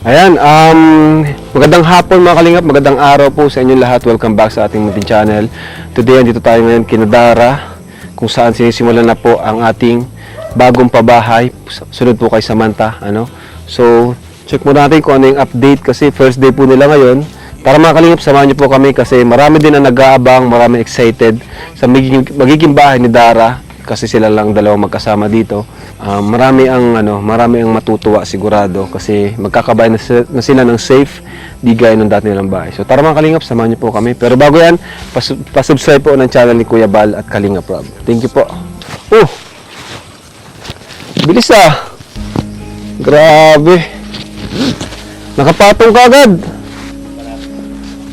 Ayan, magandang hapon mga kalingap, magandang araw po sa inyong lahat. Welcome back sa ating munting channel. Today, andito tayo ngayon kina Dara, kung saan sinisimulan na po ang ating bagong pabahay. Sunod po kay Samantha, So, check mo natin kung ano yung update kasi first day po nila ngayon. Para mga kalingap, samahan niyo po kami kasi marami din ang nag-aabang, marami excited sa magiging bahay ni Dara kasi sila lang dalawang magkasama dito. Marami ang matutuwa sigurado kasi magkakabay na sila ng safe, di gaya ng dati nilang bahay. So tara mga kalingap, samahan niyo po kami. Pero bago yan, pasubscribe po ng channel ni Kuya Bal at Kalingap Rob. Thank you po. Bilis ah. Grabe. Nakapatong ka agad.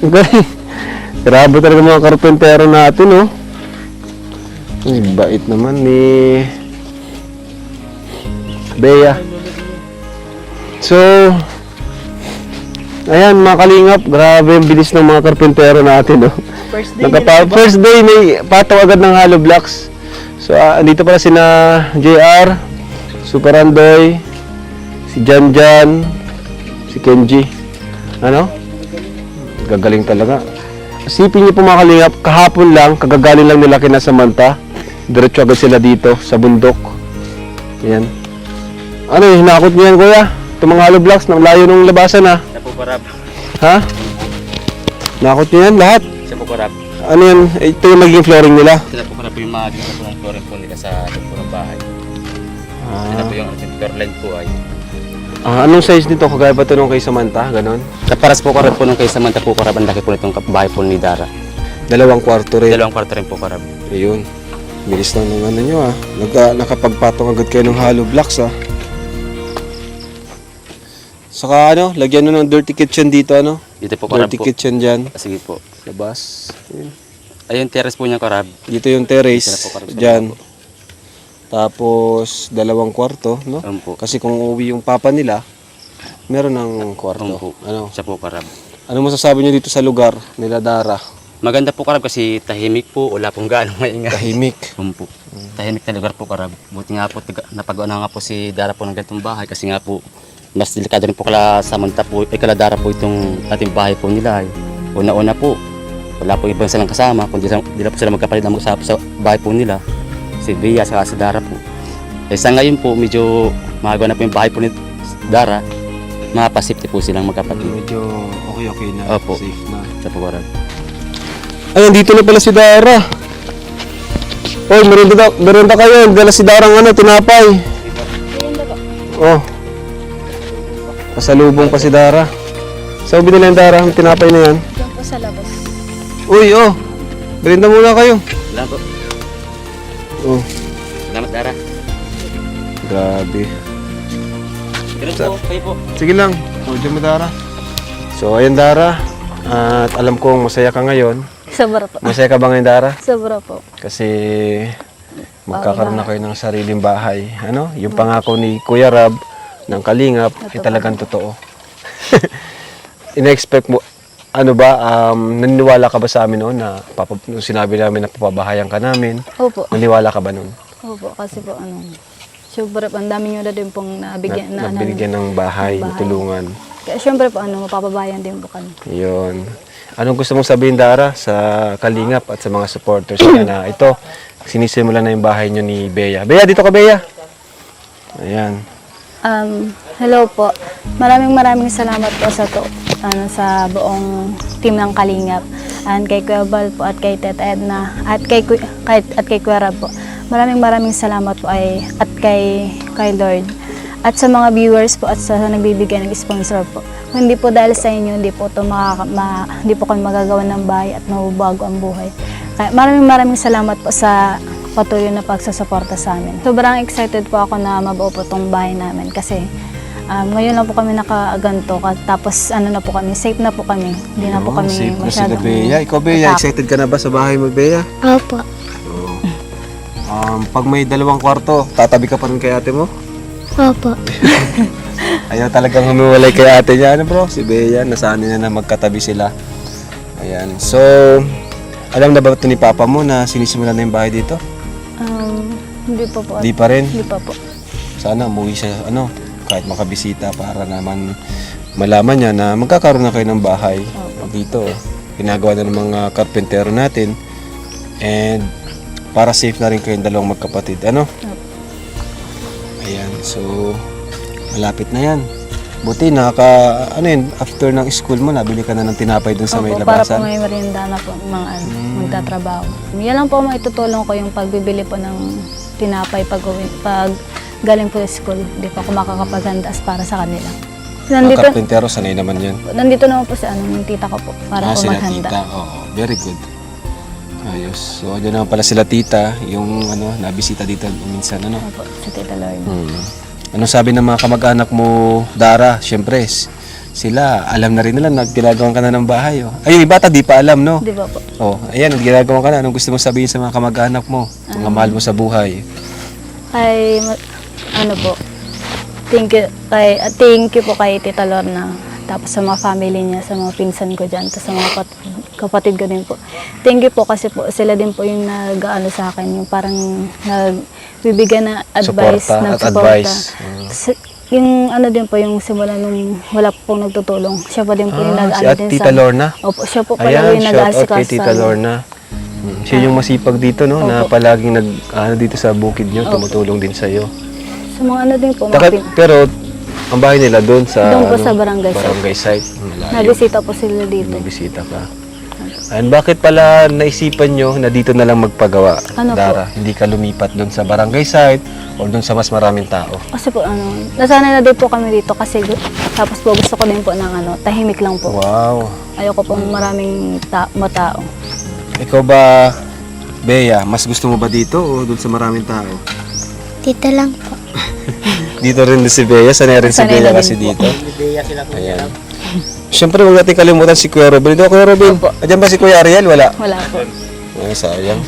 Okay. Grabe talaga mga karpentero natin, oh. Ay, bait naman ni Bea. So, ayan mga kalingap, grabe ang bilis ng mga karpentero natin, oh. First day may pataw agad ng hollow blocks. So, andito pala sina JR, Super Andoy, si Janjan, si Kenji. Gagaling talaga. Isipin niyo po mga kalingap, kahapon lang, kagagaling lang nila kina Samantha. Diretso agad sila dito sa bundok. Yan. Hinakot niyo yan, kuya? Itong mga hollow blocks, nang layo ng labasan, ha? Sa Puparab. Ha? Nakot niyo yan, lahat? Sa Puparab. Ano yan? Ito yung magiging flooring nila? Sila Puparab po yung mga dito po ng flooring po nila sa loob ng bahay. Sila po yung floor line po ay. Anong size nito? Kagaya ba ito nung kay Samantha? Ganon? Naparas po karab po nung kay Samantha po karab. Ang laki po nitong bahay po ni Dara. 2 kwarto rin. 2 kwarto rin po karab. Ayun. Bilis lang ng ano nyo, ha? Nakapagpatong agad kayo ng hollow blocks, ha? Saka lagyan nyo ng dirty kitchen dito, Dito po karab dirty po. kitchen dyan. Sige po. Labas. Ayun. Ayun terrace po niya karab. Dito yung terrace. Dito na po karab sa Dyan. baba po. Tapos, 2 kwarto, no? Po. Kasi kung uuwi yung papa nila, meron ng kwarto. Po. Siya po karab. Ano masasabi nyo dito sa lugar nila Dara? Maganda po karab kasi tahimik po. Wala pong gaano maingay. Tahimik. Po. Tahimik na lugar po karab. Buti nga po napagawa na nga po si Dara po ng ganitong bahay kasi nga po mas delikado rin po kala Samantha po, kala Dara po itong ating bahay po nila. Una-una po, wala po ibang silang kasama, kundi hindi na po sila magkapalit na mag-usap sa bahay po nila. Si Bea saka si Dara po. Sa ngayon po, medyo mahagawa na po yung bahay po ni Dara. Mapasafety po silang magkapatid. Medyo okay na. Opo. Safe na. Sa Puparab. Ayun, dito na pala si Dara. Oy, merienda kayo. Dala si Dara ng tinapay. Oh. Pasalubong pa si Dara. Saan binila yung Dara? Ang tinapay na yan? Diyan po sa labas. Uy, merienda muna kayo. Salamat po. Oh, Salamat Dara. grabe. Ganun po, kayo po. Sige lang. Diyan mo, Dara. So, ayun, Dara. At alam kong masaya ka ngayon. Sobra po. Masaya ka ba ngayon, Dara? Sobra po. Kasi magkakaroon na kayo ng sariling bahay. Yung pangako ni Kuya Rab ng Kalingap ay talagang totoo. Ina-expect mo, naniniwala ka ba sa amin noon na nung sinabi namin na papabahayan ka namin? Opo. Naniniwala ka ba noon? Opo, kasi po sobra po, ang dami nyo na din pong nabigyan na Nabinigyan ng bahay, bahay. tulungan. Kaya syempre po, mapapabayan din po kami. Yun. Anong gusto mong sabihin, Dara, sa Kalingap at sa mga supporters niya na ito, sinisimulan na yung bahay nyo ni Bea. Bea, dito ka, Bea. Ayan. Hello po. Maraming salamat po sa buong team ng Kalingap. And kay Kuya Bal po at kay Teta Edna at kay Kuya Rab po. Maraming salamat po at kay Lord. At sa mga viewers po at sa nagbibigay ng sponsor po. Kung hindi po dahil sa inyo, hindi po kami magagawa ng bahay at mababago ang buhay. Kaya maraming salamat po sa patuloy na pagsusuporta sa amin. Sobrang excited po ako na mabuo po itong bahay namin kasi ngayon lang po kami nakaganto tapos na po kami, safe na po kami. Hindi na po kami Safe na sila, masyadong Bea. Ikaw, Bea, excited ka na ba sa bahay mo, Bea? Opo. Pag may 2 kwarto, tatabi ka pa rin kay ate mo? Opo. Ayaw talagang humiwalay kay ate niya, bro? Si Bea, nasanay na magkatabi sila. Ayan. So, alam na ba ito ni Papa mo na sinisimulan na yung bahay dito? Hindi pa po. Di pa rin? Hindi pa po. Sana umuwi siya, kahit makabisita para naman malaman niya na magkakaroon na kayo ng bahay dito. Ginagawa na ng mga karpentero natin. And para safe na rin kayong dalawang magkapatid. Ano? Ayan. So, malapit na yan. Buti after ng school mo, nabili ka na ng tinapay dun sa may Opo, para po labasan. may merienda na po mga magtatrabaho. Yan lang po maitutulong ko yung pagbibili po ng tinapay pag galing po sa school. Hindi pa ako makakapaghandas para sa kanila. Mga karpentero, sanay naman yan. Nandito naman po si yung tita ko po para po Sila maghanda. tita. Oo, very good. Ayos. So, dyan naman pala sila tita, yung nabisita dito minsan, ano? Opo, si Tita Lord. Anong sabi ng mga kamag-anak mo, Dara? Siyempre, sila, alam na rin nila na ginagawa ka na ng bahay. Oh. Ay, yung bata, di pa alam, no? Di ba po? Oh, ayan, ginagawa ka na. Anong gusto mo sabihin sa mga kamag-anak mo? Mga mahal mo sa buhay? Ay, po, thank you po kay Tita Lorna. Tapos sa mga family niya, sa mga pinsan ko dyan, tapos sa mga kapatid ko din po. Thank you po kasi po sila din po yung nag-ano sa akin, yung parang nagbibigyan na advice, Suporta at nagsuporta. advice. Yung din po, yung simula nung wala po pong nagtutulong. Siya pa din po yung Si nag-ano At din Tita Lorna? Opo, siya po pala Ayan, yung shout out nag-aasikas kay Tita Lorna. Siya yung masipag dito, no? Na Opo. palaging dito sa bukid nyo, tumutulong din sa'yo. Sa mga din po, mga Pero, ang bahay nila doon sa... Doon po sa barangay site. Barangay site. Malayo. nabisita po sila dito. Nagbisita ka. And bakit pala naisipan nyo na dito na lang magpagawa, Ano po? Dara? Hindi ka lumipat doon sa barangay site o doon sa mas maraming tao? Kasi po nasanay na din po kami dito kasi tapos po gusto ko din po ng tahimik lang po. Wow. Ayoko pong maraming matao. Ikaw ba, Bea, mas gusto mo ba dito o doon sa maraming tao? Dito lang po. Dito rin si Bea, sanay rin si Sanay Bea na kasi din po. dito. Ayan. Siyempre, huwag natin kalimutan si Kuya Robin. Ito, Kuya Robin. Ayan ba si Kuya Ariel? Wala. Wala po. Ay, sayang.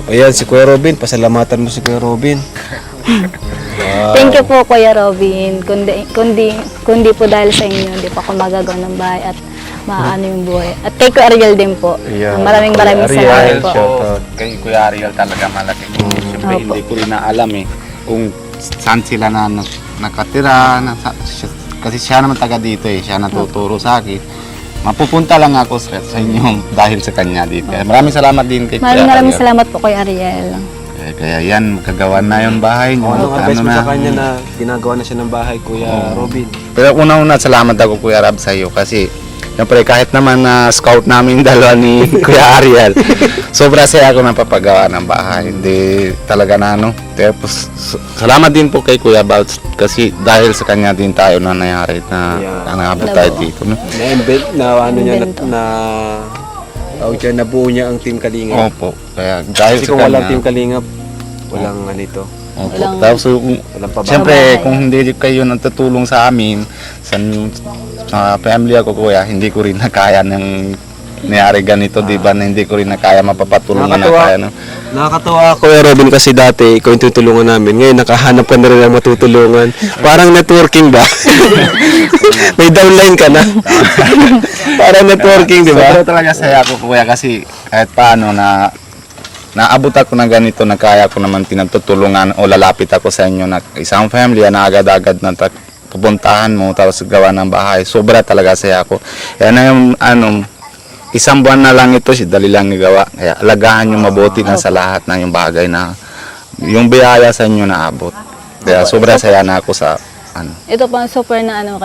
Ayan, si Kuya Robin. Pasalamatan mo si Kuya Robin. Wow. Thank you po Kuya Robin. Kundi po dahil sa inyo, hindi po ako magagawa ng bahay at maano yung buhay. At kay Kuya Ariel din po. Ayan. Maraming Kuya Ariel, salamat po. shout out. Kay Kuya Ariel talaga malaki. Siyempre Opo. hindi ko rin na alam kung saan sila nakatira. Kasi siya naman taga dito siya natuturo sa akin. Mapupunta lang ako sa inyo dahil sa kanya dito. Maraming salamat din kay Kuya Maraming Ariel. salamat po Kuya Ariel. Kaya yan, magkagawa na yung bahay niyo. Anong advice mo sa kanya na ginagawa na siya ng bahay, Kuya Robin? Pero una-una, salamat ako Kuya Rab sa iyo kasi siyempre kahit naman na scout namin dalawa ni Kuya Ariel, sobra saya ako napapagawa ng bahay. Hindi talaga na Tapos salamat din po kay Kuya Bouts kasi dahil sa kanya din tayo na nangyari na nangabot tayo dito. No? Na-embed na niya Invento. nabuo niya ang Team Kalingap. Opo. Kaya dahil Kasi sa kung walang Team kanya. Kalingap, walang ito. Opo. Walang- Tapos Walang pabahay. siyempre kung hindi kayo nagtutulong sa amin sa family ako Kuya, hindi ko rin nakaya ng nangyari ganito, di ba? Na hindi ko rin nakaya mapapatulungan na Nakakatuwa. kaya. Nakakatawa, Kuya Robin, kasi dati ikaw yung tutulungan namin. Ngayon, nakahanap ka na rin ng matutulungan. Parang networking ba? May downline ka na. Parang networking, di ba? Sobrang talaga saya ko Kuya kasi kahit paano na naabot ako na ganito na kaya ko naman tinatutulungan o lalapit ako sa inyo na isang family na agad-agad na pupuntahan mo tapos gawa ng bahay. Sobra talaga saya ko. Kaya na yung isang buwan na lang ito, dali lang igawa. Kaya alagahan yung mabuti na sa lahat na yung bagay na yung biyaya sa inyo na abot. Kaya sobra saya na ako sa Ito po ang super na na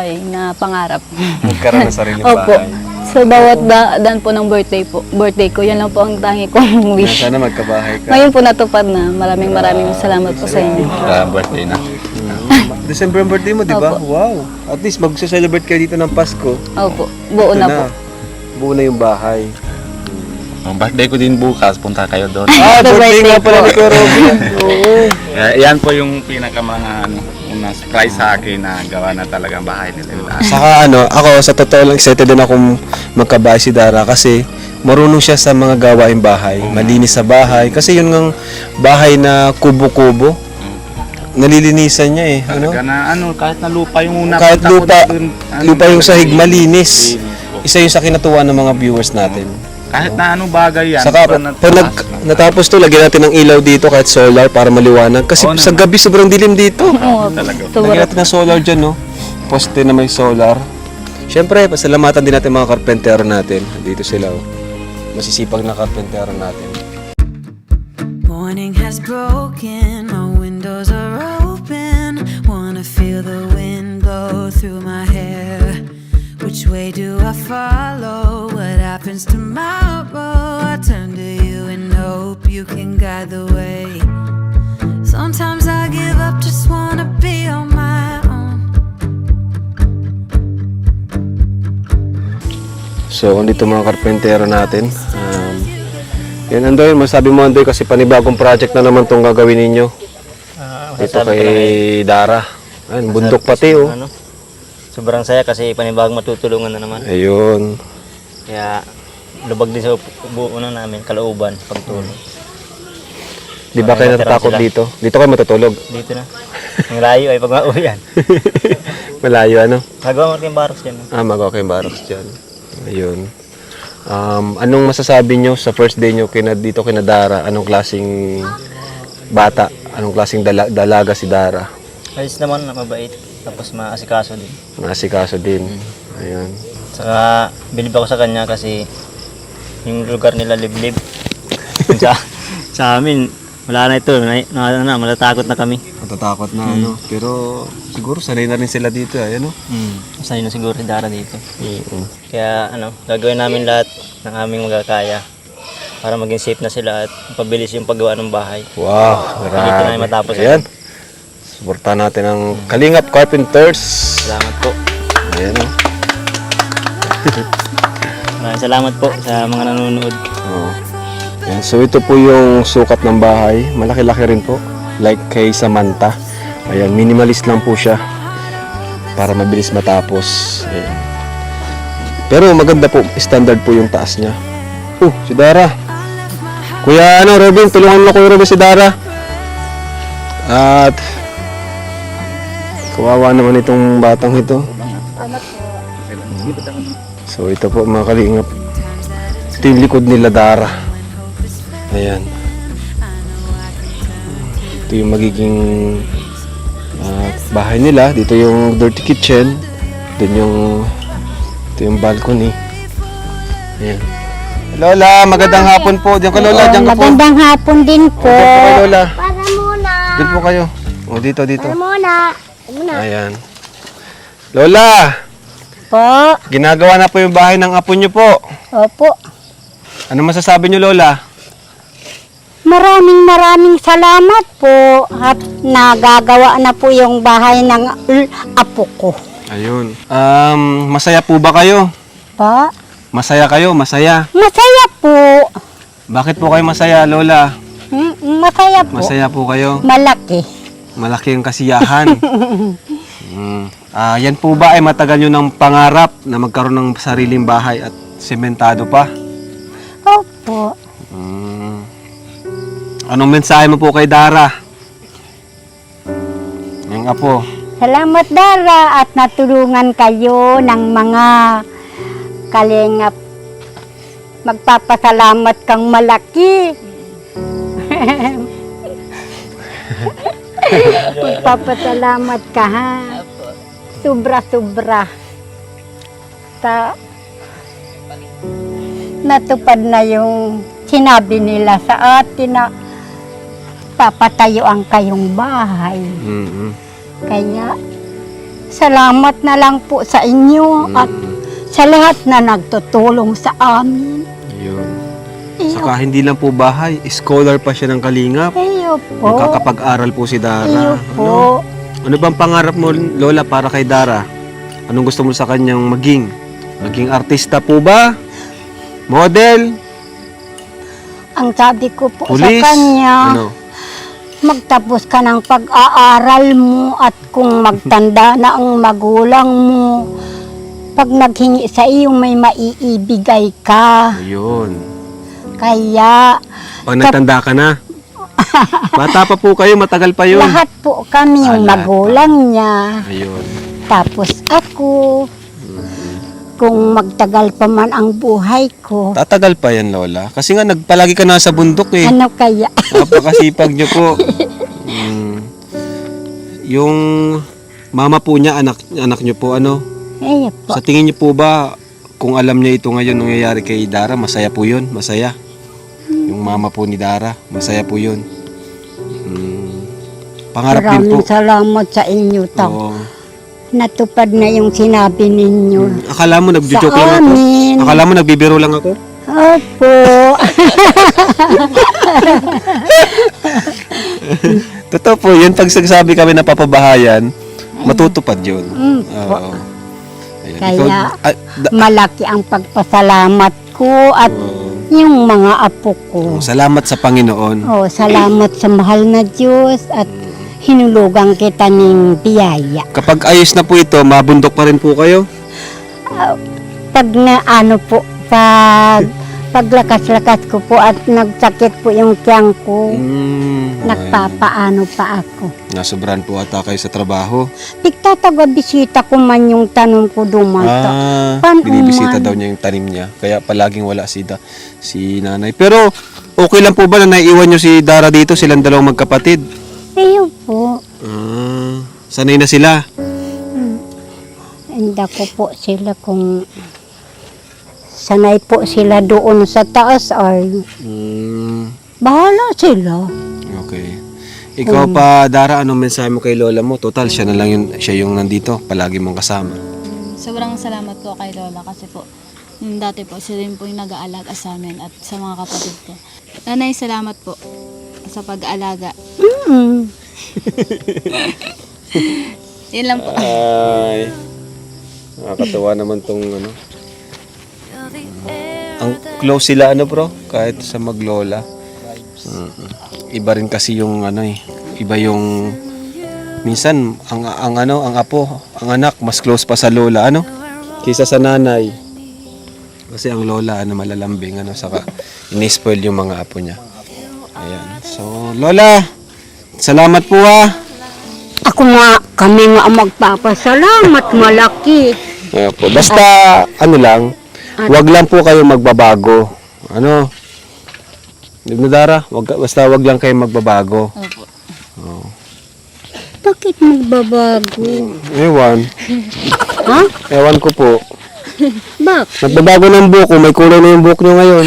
pangarap. Magkaroon ng sariling Opo. bahay. So bawat daan po ng birthday ko, yan lang po ang tangi kong wish. Sana magkabahay ka. Ngayon po natupad na. Maraming salamat po sa inyo. birthday na. December ang birthday mo, di ba? Opo. Wow. At least mag-celebrate kayo dito ng Pasko. Opo, buo Ito na po. Buo na yung bahay. Ang birthday ko din bukas, punta kayo doon. Ah, Happy birthday nga birthday pala po. ni Kuya Robin. Oo. Yan po yung pinaka mga una surprise sa akin na gawa na talaga ang bahay nila. Saka ako sa totoo lang excited din akong magkabahay si Dara kasi marunong siya sa mga gawaing bahay, malinis sa bahay kasi yun ng bahay na kubo-kubo. Nalilinisan niya Talaga na kahit na lupa yung una. Kahit punta ko lupa, dun, lupa yung sahig malinis. po. Isa yung sa kinatuwa ng mga viewers natin. Kahit na bagay yan. Saka sobrang pag natapos to, lagyan natin ng ilaw dito kahit solar para maliwanag. Kasi Oo sa naman. gabi sobrang dilim dito. Oo, Talaga. Lagyan sobra. natin ng solar dyan, no? Poste na may solar. Siyempre, pasalamatan din natin mga karpentero natin. Dito sila, oh. Masisipag na karpentero natin. Morning has broken, my windows are open. Wanna feel the wind blow through my hair. Which way do I follow? What happens tomorrow? I turn to you and hope you can guide the way. Sometimes I give up, just wanna be on my own. So, andito mga karpentero natin. Yan, Andoy, masabi mo Andoy kasi panibagong project na naman itong gagawin ninyo. Dito kay Dara. Ayun, bundok pati oh. Ano, sobrang saya kasi panibagong matutulungan na naman. Ayun. Kaya lubag din sa buo na namin, kalooban, pagtulong. Di ba kayo natatakot dito? Dito kayo matutulog? Dito na. Ang layo ay pag mauwian. Malayo ano? Magawa mo rin yung barracks dyan. Magawa kayong barracks dyan. Ayun. Anong masasabi nyo sa first day nyo dito kina Dara? Anong klaseng bata? Anong klaseng dalaga si Dara? Ayos naman, mabait. Tapos maasikaso din. Maasikaso din. Ayun. Saka bilib ako sa kanya kasi yung lugar nila liblib. sa amin, wala na ito. Malatakot na kami. Matatakot na ano. Pero siguro sanay na rin sila dito. Ayun o. Sanay na siguro si Dara dito. Kaya gagawin namin lahat ng aming magkakaya para maging safe na sila at pabilis yung paggawa ng bahay. Wow, Dito na grabe. yung matapos. Ayan. Suportahan natin ang Kalingap Carpenters. Salamat po. Ayan o. Maraming salamat po sa mga nanonood. Oh. Ayan. So ito po yung sukat ng bahay. Malaki-laki rin po. Like kay Samantha. Ayan, minimalist lang po siya. Para mabilis matapos. Ayan. Pero maganda po, standard po yung taas niya. Si Dara. Kuya Robin, tulungan mo Kuya Robin si Dara. At kawawa naman itong batang ito. So ito po mga kalingap. Ito yung likod nila Dara. Ayan. Ito yung magiging bahay nila. Dito yung dirty kitchen. Ito yung balcony. Ayan. Lola, magandang hapon po. Diyan ka Lola, diyan ka po. Magandang hapon din po. Diyan po kayo Lola. Para muna. Diyan po kayo. Dito. Para muna. Ayan. Lola, Po. ginagawa na po yung bahay ng apo nyo po. Opo. Ano masasabi nyo Lola? Maraming salamat po at nagagawa na po yung bahay ng apo ko. Ayun. Masaya po ba kayo? Pa? Masaya kayo? Masaya. Masaya po. Bakit po kayo masaya, Lola? Masaya po. Masaya po kayo? Malaki. Malaki ang kasiyahan. Yan po ba ay matagal nyo ng pangarap na magkaroon ng sariling bahay at sementado pa? Opo. Anong mensahe mo po kay Dara? Yung apo. Salamat Dara at natulungan kayo ng mga kalingap. Magpapasalamat kang malaki. Magpapasalamat ka ha. Sobra-sobra. Natupad na yung sinabi nila sa atin na papatayuan kayong bahay. Kaya, salamat na lang po sa inyo at sa lahat na nagtutulong sa amin. Yun. Saka hindi lang po bahay, scholar pa siya ng Kalingap. Iyo po. Magkakapag-aral po si Dara. Iyo po. Ano bang pangarap mo, Lola, para kay Dara? Anong gusto mo sa kanyang maging? Maging artista po ba? Model? Ang sabi ko po Pulis? sa kanya, Ano? magtapos ka ng pag-aaral mo at kung magtanda na ang magulang mo, pag naghingi sa iyo may maiibigay ka. Ayun. Kaya Pag nagtanda ka na. Bata pa po kayo, matagal pa yun. lahat po kami yung Lahat magulang niya. Ayun. Tapos ako, kung magtagal pa man ang buhay ko, Tatagal pa yan, Lola. Kasi nga, palagi ka nasa bundok eh. ano kaya? Napakasipag niyo po. Yung mama po niya, anak niyo po, ano? Ay po. Sa tingin niyo po ba, kung alam niya ito ngayon nangyayari kay Dara, masaya po yun? Masaya? Yung mama po ni Dara, masaya po yun? Pangarap din po. Maraming salamat sa inyo, Tang. Oo. Natupad na yung sinabi ninyo. Akala mo nagjo-joke Sa lang ako? amin. Akala mo nagbibiro lang ako? Opo. Totoo po, yun pag sagsabi kami na papabahayan, matutupad yun. Oo. Ayan, Kaya ikaw- malaki ang pagpasalamat ko at yung mga apo ko. salamat sa Panginoon. Oh, salamat sa mahal na Diyos at hinulugan kita ng biyaya. Kapag ayos na po ito, mabundok pa rin po kayo? Pag na ano po, paglakas-lakas ko po at nagsakit po yung tiyang ko, nagpapaano pa ako. Nasobrahan po ata kayo sa trabaho. Pagtataga-bisita ko man yung tanong ko dumata. Binibisita daw niya yung tanim niya. Kaya palaging wala si nanay. Pero okay lang po ba na naiiwan niyo si Dara dito? Silang dalawang magkapatid? Ayun po. Sanay na sila. Hindi ko po sila kung sanay po sila doon sa taas ay bahala sila. Okay. Ikaw pa, Dara, anong mensahe mo kay lola mo? Total, siya yung nandito. Palagi mong kasama. Sobrang salamat po kay Lola kasi po, yung dati po, siya rin po yung nag-aalaga sa amin at sa mga kapatid ko. Nanay, salamat po sa pag-aalaga. Yun lang po. Ay, nakakatawa naman tong ano. Ang close sila bro, kahit sa maglola. Iba rin kasi yung iba yung minsan ang apo, ang anak mas close pa sa lola kaysa sa nanay. Kasi ang lola malalambing saka ini-spoil yung mga apo niya. Ayan. So, lola, salamat po Ako nga, kami nga ang magpapasalamat, malaki. Ayan po. Basta, wag lang po kayo magbabago. Dara, basta wag lang kayo magbabago. Opo. Bakit magbabago? Ewan. Ha? Ewan ko po. Bakit? Nagbabago ng buhok ko. May kulay na yung buhok nyo ngayon.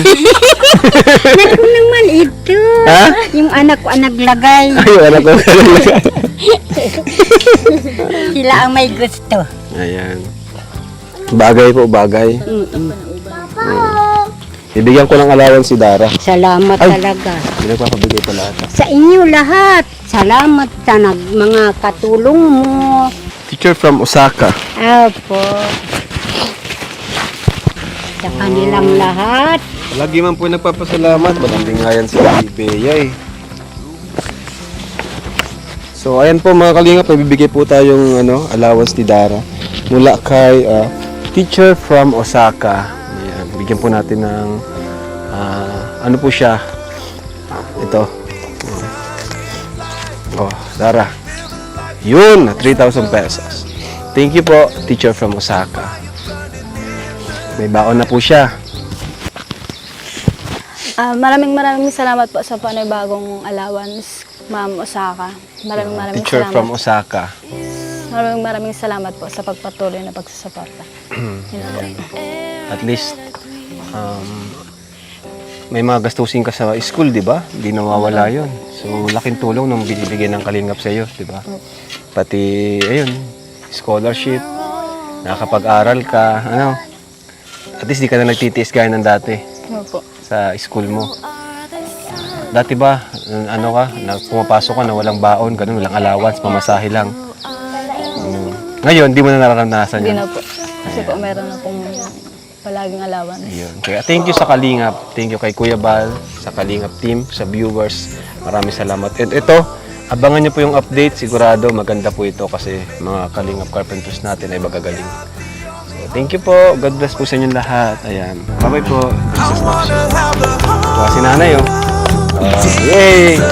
Naku naman ito. Ha? Yung anak ko ang naglagay. Ayun, anak ko. Sila ang may gusto. Ayan. Bagay po, bagay. Ibigyan ko ng allowance si Dara. Salamat Ay. talaga. Hindi nagpapabigay pala ata. Sa inyo lahat. Salamat sa mga katulong mo. Teacher from Osaka. Apo. Sa kanilang lahat. Lagi man po nagpapasalamat. Malambing nga yan si Bea So ayan po mga kalingap, nagbibigay po tayong allowance ni Dara mula kay teacher from Osaka. Ayan, bigyan po natin ng ano po siya. Ito. Dara. Yun, 3,000 pesos. Thank you po, teacher from Osaka. May baon na po siya. Maraming salamat po sa panibagong allowance, Ma'am Osaka. Maraming Teacher salamat. from Osaka. Maraming salamat po sa pagpatuloy na pagsusuporta. Yun lang po. At least may mga gastusin ka sa school, di ba? Hindi nawawala yun. So, laking tulong nung binibigay ng Kalingap sa iyo, di ba? Pati, ayun, scholarship, nakakapag-aral ka, At least di ka na nagtitiis gaya ng dati Opo. sa school mo. Dati ba, pumapasok ka na walang baon, ganun, walang allowance, pamasahe lang. Ngayon, di mo na nararanasan Hindi yun. na po. Kasi po meron na pong palaging allowance. Ayun. Kaya thank you sa Kalingap. Thank you kay Kuya Bal, sa Kalingap team, sa viewers. Maraming salamat. And ito, abangan nyo po yung update. Sigurado maganda po ito kasi mga Kalingap carpenters natin ay magagaling. So, thank you po. God bless po sa inyong lahat. Ayan. Bye-bye po. Princess Noxie. Ito si nanay, Yay!